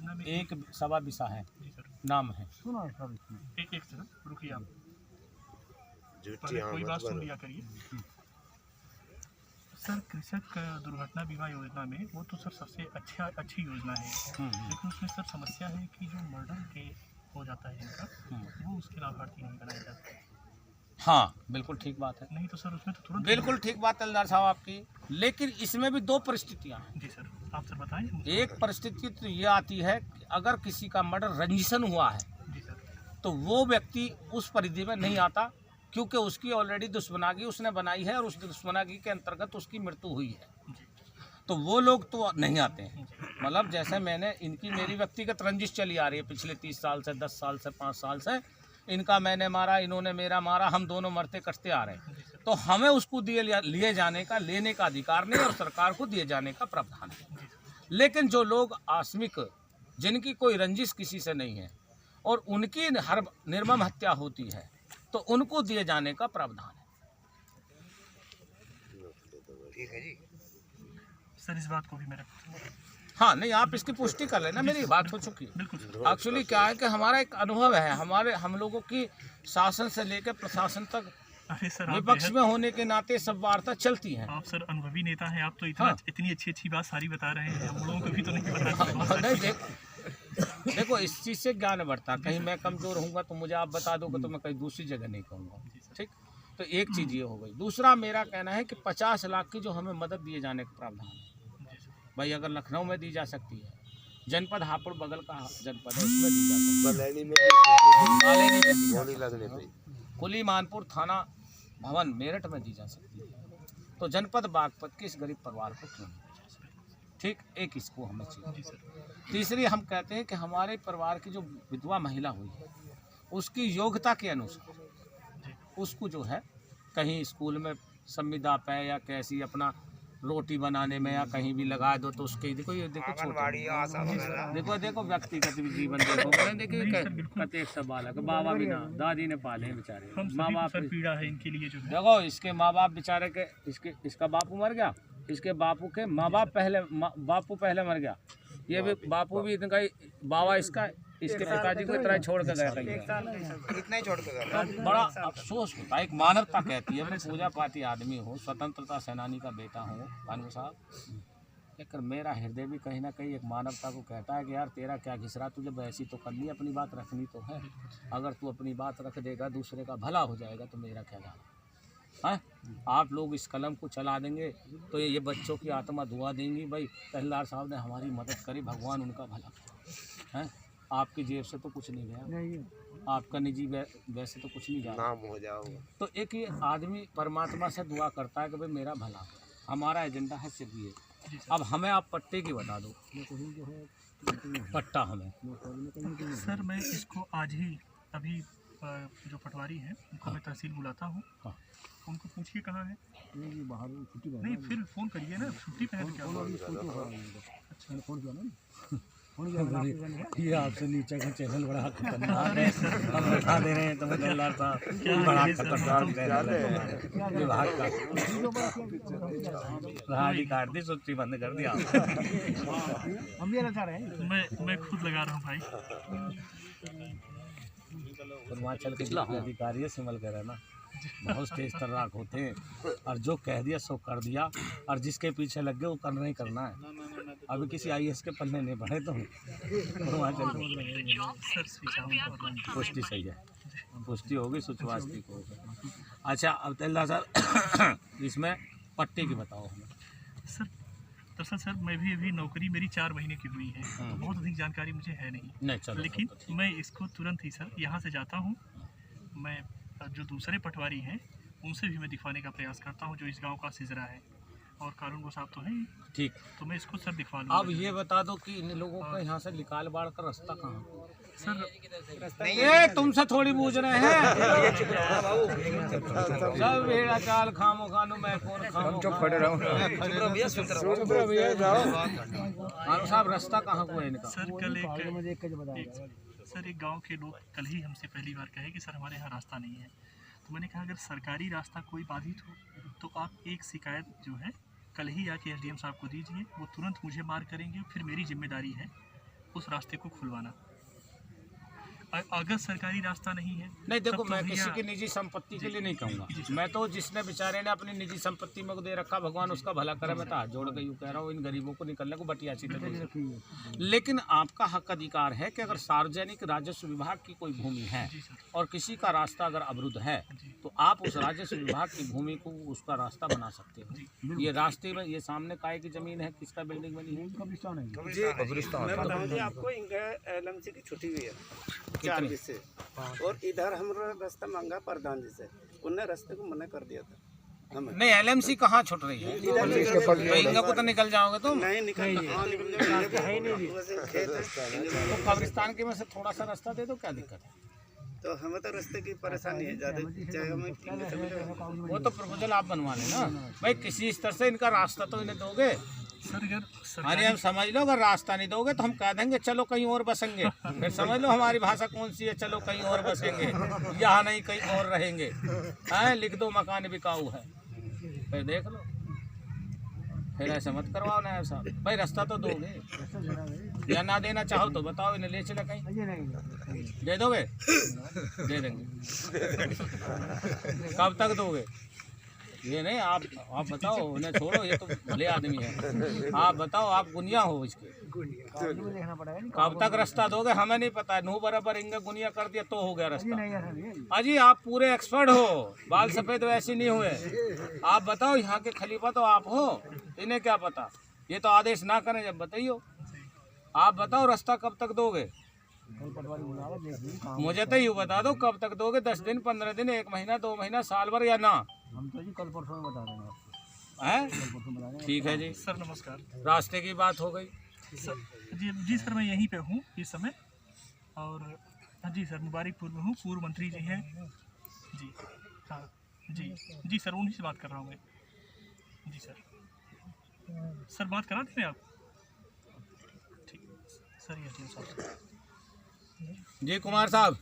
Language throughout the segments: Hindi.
योजना में एक सवा बिसा है जी सर, नाम है। सुना है सर इसमें। एक सर रुकिए आप, झूठी पहले कोई आमद बात सुन पर लिया करिए। सर कृषक दुर्घटना बीमा योजना में वो तो सर सबसे अच्छी योजना है, लेकिन उसमें सर समस्या है कि जो मर्डर के हो जाता है इनका, वो उसके लाभार्थी नहीं बनाए जाते। हाँ बिल्कुल ठीक बात है, नहीं तो सर उसमें तो तुरंत बिल्कुल ठीक बात है हलदार साहब आपकी, लेकिन इसमें भी दो परिस्थितियाँ हैं। जी सर, आप सर बताएं। एक परिस्थिति तो ये आती है कि अगर किसी का मर्डर रंजिशन हुआ है जी सर, तो वो व्यक्ति उस परिधि में नहीं आता, क्योंकि उसकी ऑलरेडी दुश्मनागी उसने बनाई है और उस दुश्मनागी के अंतर्गत उसकी मृत्यु हुई है, जी तो वो लोग तो नहीं आते हैं। मतलब जैसे मैंने इनकी मेरी व्यक्तिगत रंजिश चली आ रही है पिछले 30 साल से, 10 साल से, 5 साल से, इनका मैंने मारा, इन्होंने मेरा मारा, हम दोनों मरते कटते आ रहे हैं, तो हमें उसको लिए जाने का, लेने का अधिकार नहीं और सरकार को दिए जाने का प्रावधान है। लेकिन जो लोग आकस्मिक, जिनकी कोई रंजिश किसी से नहीं है और उनकी हर निर्मम हत्या होती है, तो उनको दिए जाने का प्रावधान है। ठीक है जी। सर इस बात को भी मेरा हाँ नहीं, आप इसकी पुष्टि कर लेना, मेरी बात हो चुकी है। बिल्कुल सर, एक्चुअली क्या है कि हमारा एक अनुभव है, हम लोगों की शासन से लेकर प्रशासन तक अरे सर आप विपक्ष में होने के नाते सब वार्ता चलती है। आप सर अनुभवी नेता हैं, आप तो इतना हाँ। इतनी अच्छी बात सारी बता रहे हैं, हम लोगों को भी तो नहीं पता। नहीं देखो इस चीज़ से ज्ञान बढ़ता, कहीं मैं कमज़ोर होऊंगा तो मुझे आप बता दोगे तो मैं कहीं दूसरी जगह नहीं कहूँगा, ठीक। तो एक चीज़ ये हो गई। दूसरा मेरा कहना है कि 50 लाख की जो हमें मदद दिए जाने का प्रावधान है, भाई अगर लखनऊ में दी जा सकती है, जनपद हापुड़ बगल का जनपद है उसमें दी जा सकती है, बलैनी में मालेनी में दी जा गोली सकती लगने है, पे कुली मानपुर थाना भवन मेरठ में दी जा सकती है, तो जनपद बागपत के इस गरीब परिवार को क्यों नहीं दी जा सकती? ठीक, एक इसको हमें चाहिए। तीसरी हम कहते हैं कि हमारे परिवार की जो विधवा महिला हुई है, उसकी योग्यता के अनुसार उसको जो है कहीं स्कूल में संविदा पे या कैसी अपना रोटी बनाने में या कहीं भी लगा दो, तो उसके देखो ये देखो छोटे देखो व्यक्तिगत भी जीवन देखो, देखिए कतेक सा बालक, बाबा भी ना दादी ने पाले हैं बेचारे, माँ बाप पीड़ा है इनके लिए जो है। देखो इसके माँ बाप बेचारे के, इसका बापू मर गया, इसके बापू के माँ बाप बापू पहले मर गया, ये भी बापू भी इनका बाबा इसका इसके पिताजी को इतना छोड़ कर गया कहीं, इतना ही छोड़ के गया। तो बड़ा अफसोस होता है। एक मानवता कहती है, मैं पूजा पाती आदमी हूँ, स्वतंत्रता सेनानी का बेटा हूँ कानू साहब, लेकिन मेरा हृदय भी कहीं ना कहीं एक मानवता को कहता है कि यार तेरा क्या घिसरा, तुझे वैसी तो करनी, अपनी बात रखनी तो है, अगर तू अपनी बात रख देगा दूसरे का भला हो जाएगा तो मेरा क्या जाना है। आप लोग इस कलम को चला देंगे तो ये बच्चों की आत्मा दुआ देंगी, भाई तहसीलदार साहब ने हमारी मदद करी, भगवान उनका भला है। आपकी जेब से तो कुछ नहीं गया, आपका निजी वैसे तो कुछ नहीं जा रहा, नाम हो जाओगे। तो एक ये आदमी परमात्मा से दुआ करता है कि भाई मेरा भला हो। हमारा एजेंडा है सिर्फ ये। अब हमें आप पट्टे की बता दो, पट्टा हमें। सर मैं इसको आज ही अभी जो पटवारी हैं उनको मैं तहसील बुलाता हूँ, हाँ। उनको पूछिए कहाँ है, बाहर छुट्टी नहीं फिर फ़ोन करिए ना, छुट्टी पे है तो क्या हुआ? ये आपसे नीचे का चैनल बड़ा खतरनाक है, हम बता दे रहे हैं तो तहसीलदार साहब बड़ा खतरनाक चैनल है विभाग का, राहड़ी काट दी, सूची बंद कर दिया। हम भी चाह रहे हैं, मैं खुद लगा रहा हूँ भाई। पूर्वांचल के जितने अधिकारी है सिमल कह रहे ना, बहुत तेज तर्राक होते हैं, और जो कह दिया सो कर दिया, और जिसके पीछे लग गए वो करना ही करना है। अभी किसी IAS के पन्ने नहीं बढ़े तो पूर्वांचल पुष्टि सही है, पुष्टि होगी, सुचवास्ती को होगी। अच्छा अब तहसीलदार साहब इसमें पट्टे की बताओ हमें। सर दरअसल सर मैं भी अभी नौकरी मेरी 4 महीने की हुई है, तो बहुत अधिक जानकारी मुझे है नहीं, चलो, लेकिन मैं इसको तुरंत ही सर यहाँ से जाता हूँ, मैं जो दूसरे पटवारी हैं उनसे भी मैं दिखवाने का प्रयास करता हूँ, जो इस गांव का सिजरा है और कानून को साहब तो है ही, ठीक। तो मैं इसको सर दिखवा लूँगा। अब ये बता दो कि इन लोगों का यहाँ से निकाल बाढ़ का रास्ता कहाँ? सर ये तुमसे थोड़ी पूछ रहे हैं, सब भेड़ा चाल खामो खानू मैं कौन खामो खानू साहब रास्ता कहाँ को है इनका? सर कल एक गांव के लोग कल ही हमसे पहली बार कहे कि सर हमारे यहाँ रास्ता नहीं है, तो मैंने कहा अगर सरकारी रास्ता कोई बाधित हो तो आप एक शिकायत जो है कल ही आके SDM साहब को दीजिए, वो तुरंत मुझे मार करेंगे, फिर मेरी जिम्मेदारी है उस रास्ते को खुलवाना। अगर सरकारी रास्ता नहीं है, नहीं देखो, तब तो मैं किसी भैया- की निजी संपत्ति के लिए नहीं कहूँगा। जी, जी। मैं तो जिसने बेचारे ने अपनी निजी संपत्ति में को दे रखा, भगवान उसका भला करे। मैं तो हाथ जोड़ के यूँ कह रहा हूँ, इन गरीबों को निकलने को बटिया सी दे। लेकिन आपका हक अधिकार है कि अगर सार्वजनिक राजस्व विभाग की कोई भूमि है जी सर, और किसी का रास्ता अगर अवरुद्ध है, जी तो आप उस राजस्व विभाग की भूमि को उसका रास्ता बना सकते हो। ये रास्ते में, ये सामने काय की जमीन है, किसका बिल्डिंग बनी है? कब्रिस्तान है। मैं बताऊं जी आपको, इनका एलएमसी की छुट्टी हुई है 4 कितनी? बजे से, और इधर हमारा रास्ता मांगा प्रधान जी से, उनने रास्ते को मना कर दिया था हमें। नहीं, एलएमसी कहाँ छुट रही है? तो इंगा को तो निकल जाओगे तुम। नहीं निकल, हाँ निकल जाएंगे, वैसे खेत है। तो कब्रिस्तान के में से थोड़ा सा रास्ता दे दो, क्या दिक्कत है? तो हमें तो रास्ते की परेशानी है ज़्यादा, चाहे हमें इंगे से मिलेगा। वो तो प्रपोजल आप बनवा लेना भाई, किसी स्तर से इनका रास्ता तो इन्हें दोगे। सर अगर अरे सरकारी हम समझ लो, अगर रास्ता नहीं दोगे तो हम कह देंगे चलो कहीं और बसेंगे। फिर समझ लो हमारी भाषा कौन सी है, चलो कहीं और बसेंगे, यहाँ नहीं कहीं और रहेंगे। हैं, लिख दो मकान बिकाऊ है, फिर देख लो। फिर ऐसे मत करवाओ ना ऐसा भाई, रास्ता तो दोगे या ना देना चाहो तो बताओ, इन्हें ले चले कहीं। दे दोगे? दे देंगे। कब तक दोगे? ये नहीं, आप बताओ, उन्हें छोड़ो, ये तो भले आदमी है। आप बताओ, आप गुनिया हो इसके, कब तक रास्ता दोगे? हमें नहीं पता है। नू बराबर इंगे गुनिया कर दिया तो हो गया रास्ता। अजी आप पूरे एक्सपर्ट हो, बाल सफ़ेद वैसे नहीं हुए। आप बताओ, यहाँ के खलीफा तो आप हो, इन्हें क्या पता? ये तो आदेश ना करें जब बताइयो। आप बताओ रास्ता कब तक दोगे? मुझे तो यूँ बता दो, कब तक दोगे? 10 दिन, 15 दिन, 1 महीना, 2 महीना, साल भर या ना? हम तो जी कल परसों में बता देंगे आपको। हैं? ठीक है जी, सर नमस्कार। रास्ते की बात हो गई। जी सर, मैं यहीं पे हूँ इस समय, और जी सर मुबारकपुर में हूँ। पूर्व मंत्री जी हैं जी, हाँ जी सर, उन्हीं से बात कर रहा हूँ मैं। जी सर बात करा थे आप? ठीक सर, ये सर जी कुमार साहब,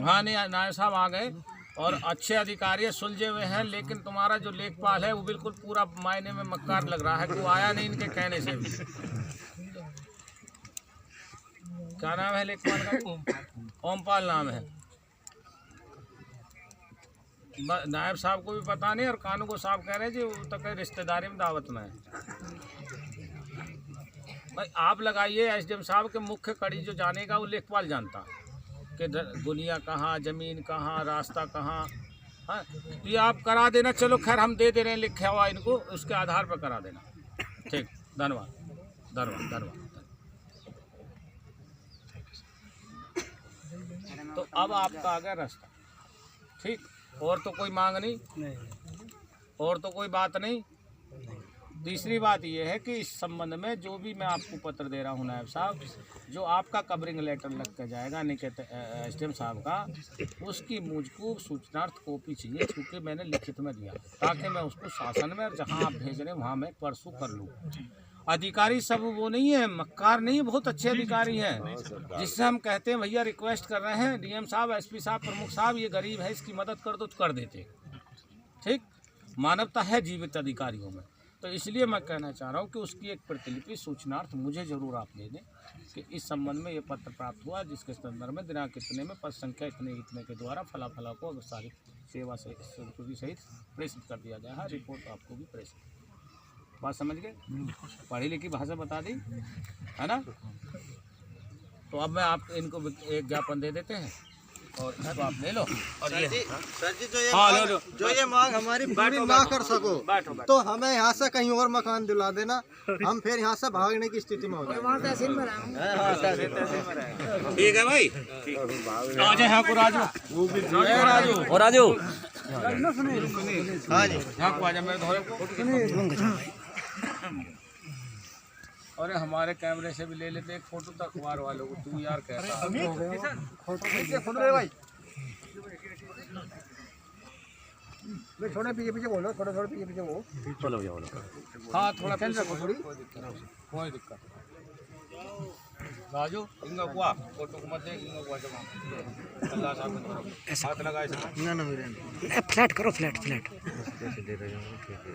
हाँ नहीं, नायब साहब आ गए और अच्छे अधिकारी सुलझे हुए हैं, लेकिन तुम्हारा जो लेखपाल है वो बिल्कुल पूरा मायने में मक्कार लग रहा है कि वो आया नहीं इनके कहने से भी। क्या नाम है लेखपाल का? ओमपाल नाम है। नायब साहब को भी पता नहीं, और कानू को साहब कह रहे हैं जी वो तो कहीं रिश्तेदारी में दावत में है। भाई आप लगाइए, एसडीएम साहब के मुख्य कड़ी जो जानेगा वो लेखपाल जानता कि दुनिया कहाँ, ज़मीन कहाँ, रास्ता कहाँ। हाँ, ये आप करा देना। चलो खैर, हम दे दे रहे हैं लिखा हुआ इनको, उसके आधार पर करा देना। ठीक, धन्यवाद धन्यवाद धन्यवाद। तो अब आपका आ गया रास्ता, ठीक, और तो कोई मांग नहीं, और तो कोई बात नहीं। तीसरी बात यह है कि इस संबंध में जो भी मैं आपको पत्र दे रहा हूँ नायब साहब, जो आपका कवरिंग लेटर लग के जाएगा निकेत एसडीएम साहब का, उसकी मुझको सूचनार्थ कॉपी चाहिए, क्योंकि मैंने लिखित में दिया, ताकि मैं उसको शासन में, और जहाँ आप भेज रहे हैं वहाँ मैं परसों कर लूँ। अधिकारी सब वो नहीं है, मक्कार नहीं, बहुत अच्छे अधिकारी हैं, जिससे हम कहते हैं भैया रिक्वेस्ट कर रहे हैं डीएम साहब, एसपी साहब, प्रमुख साहब, ये गरीब है, इसकी मदद कर दो, तो कर देते। ठीक, मानवता है जीवित अधिकारियों में। तो इसलिए मैं कहना चाह रहा हूँ कि उसकी एक प्रतिलिपि सूचनार्थ मुझे जरूर आप दे दें कि इस संबंध में ये पत्र प्राप्त हुआ, जिसके संदर्भ में दिनांक इतने में पद संख्या इतने के द्वारा फला को सारी सेवा से सहित प्रेषित कर दिया गया है। रिपोर्ट आपको भी प्रेषित। बात समझ गए? पढ़ी लिखी भाषा बता दी है ना? तो अब मैं आप इनको एक ज्ञापन दे देते हैं और इसको आप ले लो। और ये सर जी लो। जो ये मांग हमारी पूरी ना कर सको तो हमें यहाँ से कहीं और मकान दिला देना, हम फिर यहाँ से भागने की स्थिति में हो जाएंगे। ठीक है भाई, आ जाए यहाँ को राजू, और राजू हाँ जी, यहाँ को आ जाए मेरे धोरे को। अरे हमारे कैमरे से भी ले लेते एक फोटो, तो अखबार वालों को तू यार कहता थोड़ा पीछे पीछे बोलो, थोड़ा पीछे पीछे वो। चलो जाओ। हाँ थोड़ा पीछे थोड़ी, कोई दिक्कत। राजू इंगा कुआ फोटो को मत दे, इंगा कुआ जमा अल्लाह साहब हाथ लगाए ना ना मेरे फ्लैट करो, फ्लैट जैसे दे रहे हैं। ठीक है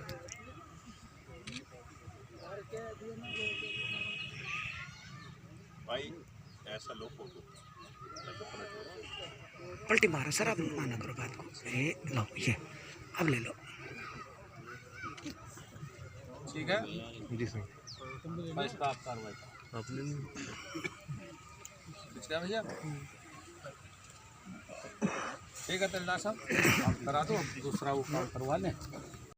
पलटी मारो सर, अब माना करो बात को। ये लो, ये अब ले लो। ठीक है जी सर। मैं इसका आप कार्रवाई पिछला भैया। ठीक है तलना साहब, आप करा दो, दूसरा वो काम करवा लें।